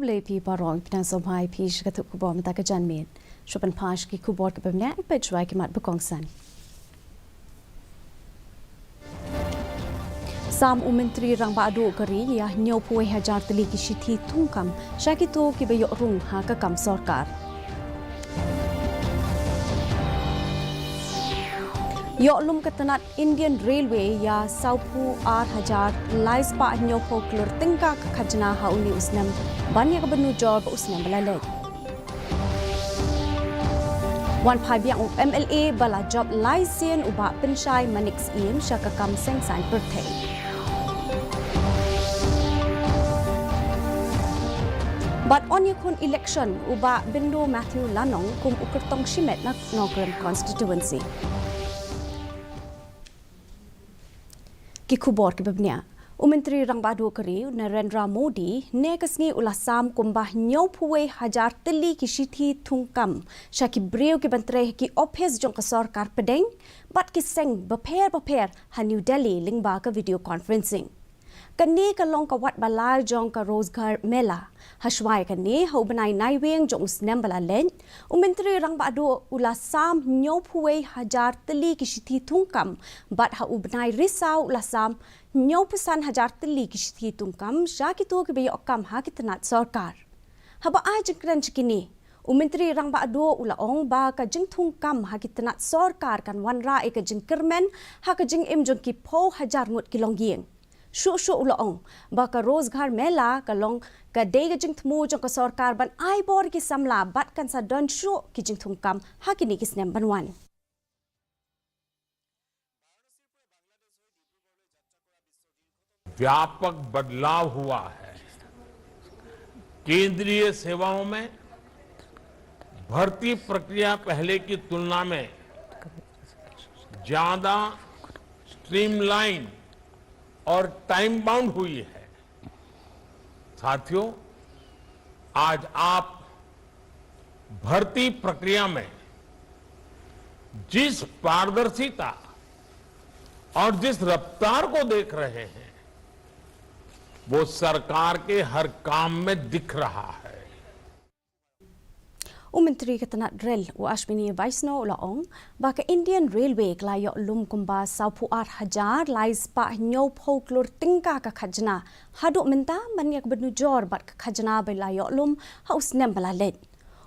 le pi parong pina somhai pi shkatu kubor mata ka janmen shopan pash ki kubor ke bemne pe chwai ki mat bukong san Sam Menteri Rang Badu Kari ya nyau puai hajar teli ki shithi tungkam syakito ki bayok rung ha ka kam sarkar Yoklum ketenat Indian Railway ya saupu hajar lais pa nyau folklor tingka ke khajna ha uni usnam banya ke benu jor ba usnam balale Wan phabiang MLA bala job laisen uba penshai manix im syaka kam sengsan perthei But on yakun election uba bindu Matthew Lanong kum ukertong shimet nak Nogran constituency Ki kubor ki babnya Menteri Rang Badu Kari Narendra Modi ne kasngi ulasam kumbah nyau puwe hajar teli ki shithi thungkam shaki breu ki bantre ki office jong ka sarkar pedeng bat ki seng baper ha New Delhi lingba ka video conferencing Kani ka long ka wat balal jong ka rozgar mela hashwai kani ho banai nai weng jong usnem bala len Menteri Rang Badu ulasam nyau puwe hajar teli ki shithi thungkam bat ha ubnai risau ulasam nyau pesan hajar teli ki shithi thungkam shaki tu ki bayo kam ha ki tanat sarkar haba ai jengkran chikini Menteri Rang Badu ulaong ba ka jeng thungkam ha ki tanat sarkar kan wanra e ka jeng kermen ha ka jeng im jong ki pho hajar ngut ki longieng Shu ulaong ba ka rozgar mela ka long ka dega jing thmu jong ka sarkar ban ai bor ki samla bat kan sa don shu ki jing thumkam ha ki ni ki snem banwan व्यापक बदलाव हुआ है केंद्रीय सेवाओं में भर्ती प्रक्रिया पहले की तुलना में ज्यादा स्ट्रीमलाइन और टाइम बाउंड हुई है साथियों आज आप भर्ती प्रक्रिया में जिस पारदर्शिता और जिस रफ्तार को देख रहे हैं वो सरकार के हर काम में दिख रहा है Menteri Ketenat Rel u Ashwini Vaishno ulaong baka Indian Railway klayo lum kumba saupu hajar lais pa nyau folklor tingka ka khajna hadu menta banyak benujor bat ka khajna belayo lum haus nem balalet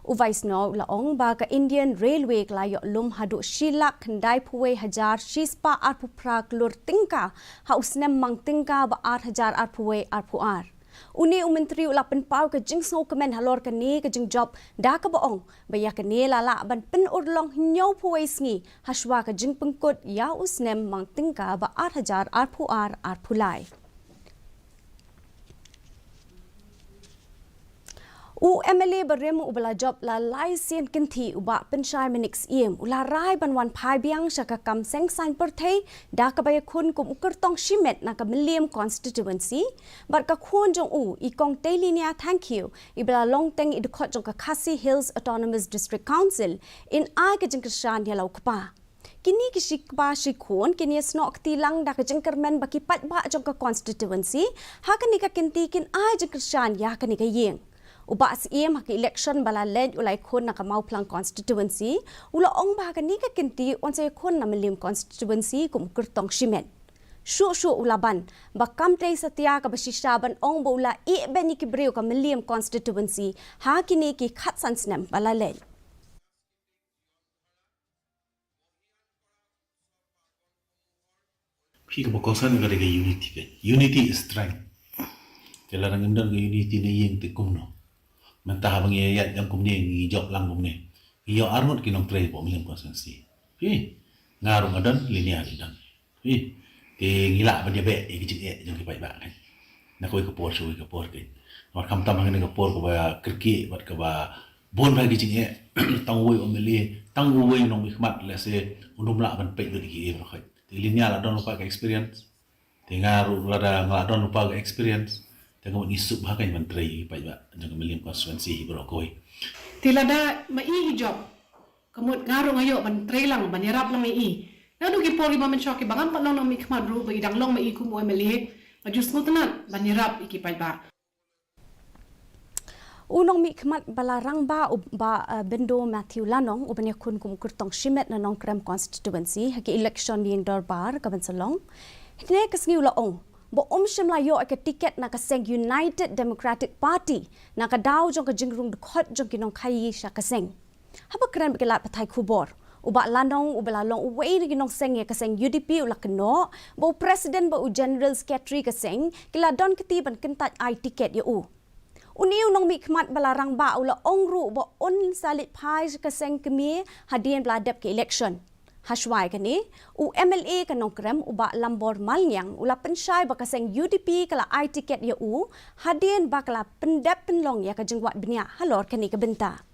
u Vaishno ulaong baka Indian Railway klayo lum hadu shilak khandai puwe hajar shispa arpupra klor tingka haus nem mang tingka ba hajar arpuwe arpuar Uni Menteri ulapan pau ke jing snow kemen halor ke ne ke jing job da ke boong baya ke ne lala ban pen urlong nyau puai sngi haswa ke jing pengkut ya usnem mang tingka ba hajar arpulai U MLA berem ubala job la laisen kinthi uba penshai minix iem ula rai ban wan phai biang shaka kam seng sign perthei da ka bay khun kum ukertong shimet na ka milliam constituency bar ka khun jong u I kong telinia thank you ibala long teng I khot jong ka Khasi Hills Autonomous District Council in ai ka jing krishan ya lau kpa kini ki shikba shikhon kini snok tilang da ka jing kermen baki pat ba jong ka constituency ha ka ni ka kinti kin ai jing krishan ya ka ni ka yeng Uba SEM haki election bala led ulai khon na kamau plang constituency ula ong ba ni ka kinti onse khon na milim constituency kum kurtong shimen shu ulaban ba kamte satya ka bashisha ban ong bo ula e beni ki breu ka milim constituency ha kini ki khat sansnem bala led Phi ko kosan ga unity is strength kelarang indar ga unity ne yeng te kumno mentah bang yat yang kumne ngi job lang kumne iyo arnot kinong tray po milim consensi ngarung adan linear dan te ngila ba dia be gi jeng ki bai ba kan na koi ko por sui ko por ke war kam tam ngi ko por ko ba kriki wat ka ba bon ba gi jeng tang woi omeli tang woi nong mi khmat le se unum la ban pe gi gi ba khoi te linear adon pa ka experience te ngaru la da ngadon pa ka experience tengok isu bahagian menteri pai ba jang milim konstituensi berokoi tilada mai job kamut ngarung ayo menteri lang banirap lang mai nadu ki pori ba mensyok ki bangam panong mi khmat ru bagi dang long mai ku mo emeli majus mutanat banirap iki pai ba Unong mi khmat balarang ba bendo Matthew Lanong ubanya kun kum kurtong shimet na nong krem constituency haki election ning darbar kaban salong hne kasngi ulaong bo shimla yo aka ticket na kaseng United Democratic Party na ka daw jong ka jingrung khot jong kinong khai sha kaseng haba kran bekelat pathai khubor uba Lanong ubala long uwei ni kinong seng ya kaseng UDP ulakno bo president bo general secretary kaseng kila don keti ban kentat ai ticket ya u Uniu nong mi khmat balarang ba ula ongru bo on salit phai kaseng kemi hadien bladap ke election. Hashwai kani u MLA kanong krem uba lambor malnyang ula pensyai ba kaseng UDP kala ai ticket ya u hadien ba kala pendap penlong ya ka jengwat benia halor kani ke benta.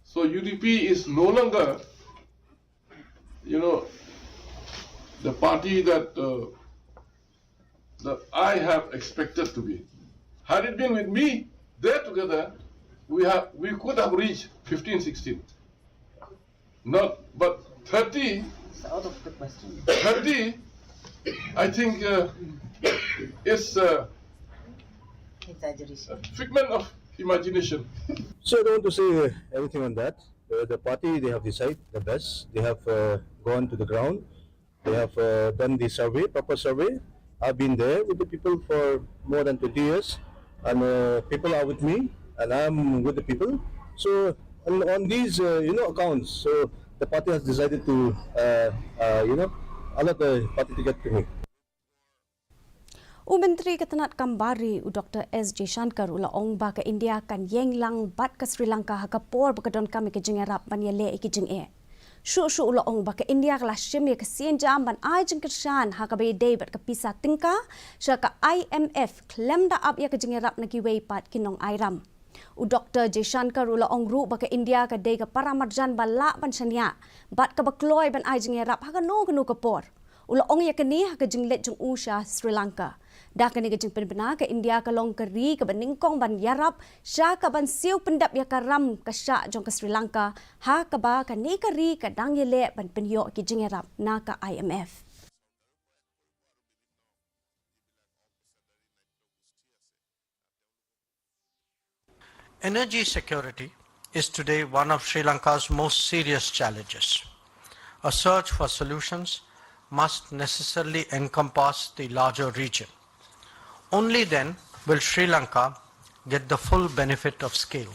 So UDP is no longer, the party that I have expected to be. Had it been with me, there together, we could have reached 15, 16. Not, but 30. It's out of the question. 30, I think, is Exaggeration. a figment of imagination. So I don't want to say everything on that. The party, they have decided the best. They have gone to the ground. They have done the survey, proper survey. I've been there with the people for more than 20 years. And people are with me and I'm with the people. So on these, accounts, so the party has decided to, allow the party to get to me. Menteri Ketenat Kambari Dr. S. Jaishankar ula ong ba ka India kan yeng lang bat ka Sri Lanka ha kapor bakadon kami ke jeng Arab ban yale ke jeng e. Shu ula ong ba ka India kala shim ya ka sien jam ban ai jeng kershan ha ka be day bat ka pisa tingka sha ka IMF klem da up ya ka jeng Arab na ki wei pat kinong airam. Dr. Jaishankar ula ong ru ba ka India ka day ka paramarjan bala ban shania bat ka bakloy ban ai jeng Arab ha ka no kapor. Ula ong ya kani ha ka jeng let jeng usha Sri Lanka. Dah kini kejeng penbena ke India ke long keri ke beningkong ban yarap sya ke ban siu pendap ya karam ke syak jong ke Sri Lanka ha ke ba ke ni keri ke dang yele ban penyok kejeng yarap na ke IMF. Energy security is today one of Sri Lanka's most serious challenges. A search for solutions must necessarily encompass the larger region. Only then will Sri Lanka get the full benefit of scale.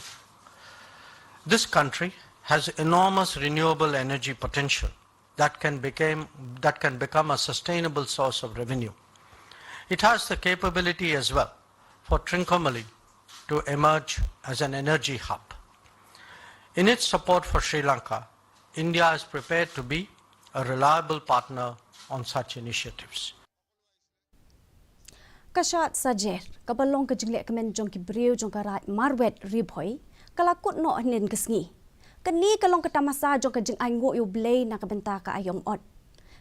This country has enormous renewable energy potential that can become a sustainable source of revenue. It has the capability as well for Trincomalee to emerge as an energy hub. In its support for Sri Lanka, India is prepared to be a reliable partner on such initiatives. Kashat sajer kabalong kejingle kemen jong ki briu jong karat marwet ribhoi kalakut no nen kesngi kani kalong ketamasa jong kejing aingo yu blei na kabenta ka ayong ot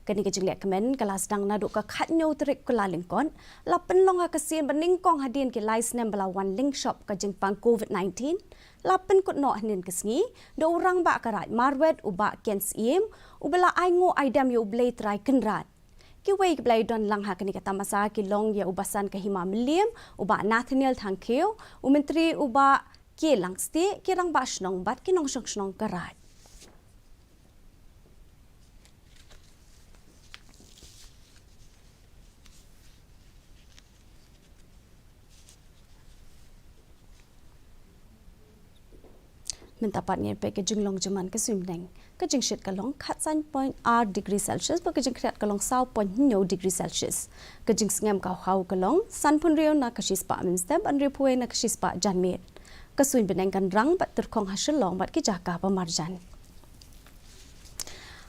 kani kejingle kemen kala sedang nadu ka khatnyo trik kula lingkon la penlong ha kasien beningkong hadin ki license bala one link shop kejing pang COVID-19 la pen kut no nen kesngi do orang ba karat marwet uba kens iem ubala aingo aidam yu blei trai kenrat Kiway blay don lang ha kani kata masa kilong ya ubasan kahima William uba Nathaniel Thankeo Menteri uba ke lang sti kirang ba snong bat kinong snong karat. Mentapatnya pe kejing long jaman ke swimneng kejing shit kalong khatsan point r degree Celsius ba kejing kriat kalong 0.9 degree Celsius kejing sngam ka hau kalong san pun rio na kashis pa minstep an ripuwe na kashis pa janmit kaswin beneng kan rang bat terkong hasil long bat ki jaka pamarjan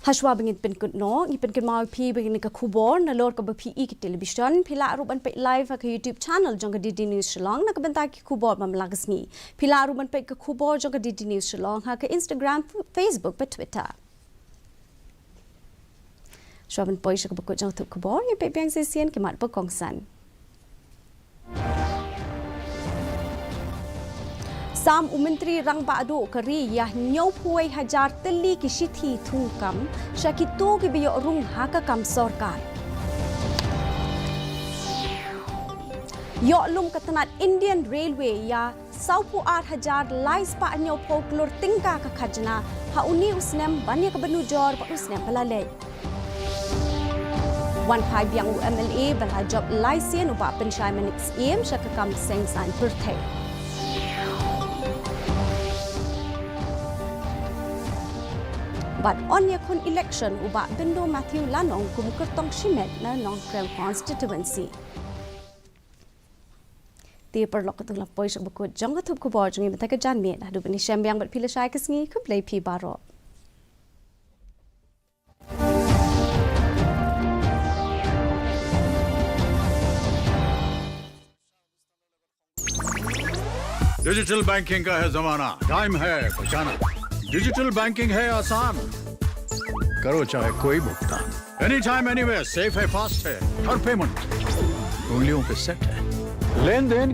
Hashwa bingit pen kut no ipen ken mau pi bingin ka khubor na lor ka bpi ki television phila ruban pe live ka YouTube channel jong ka DD News Shillong na ka benta ki khubor mam lagasni phila ruban pe ka khubor jong ka DD News Shillong ha ka Instagram Facebook pe Twitter Shwaban poi shak bakut jong tu khubor ye pe piang se sien ki mat pa kongsan Sam Menteri Rang Badu Keri Yah Nyau Puai Hajar Teli Kishiti Tungkam Syakitu Kibiyok Rung Haka Kam Sorkar Yok Lum Katanat Indian Railway Ya Saupu Ar Hajar Lais Pa Nyau Pau Klur Tingka Kakajna Hauni Usnem Banyak Kebenujor Pa Usnem Palalay Wan Pai Biang UMLA Belajab Laisien Uba Pensyai Manix Iem Syakakam Seng San Pertai But on yakun election uba bendo Matthew Lanong kumkertong Shimet na Nong Krem constituency. Ti perlok ketung lapoi sok bekut jong ketup ku bor jengi betaka janmi dah du beni syambiang bet pila syai kesngi ku play pi baro. Digital banking का है जमाना, टाइम है बचाना। Digital banking है आसान, करो चाहे कोई भुगतान, एनी टाइम एनीवेयर, सेफ है, फास्ट है, हर पेमेंट उंगलियों पे सेट है, लेन देन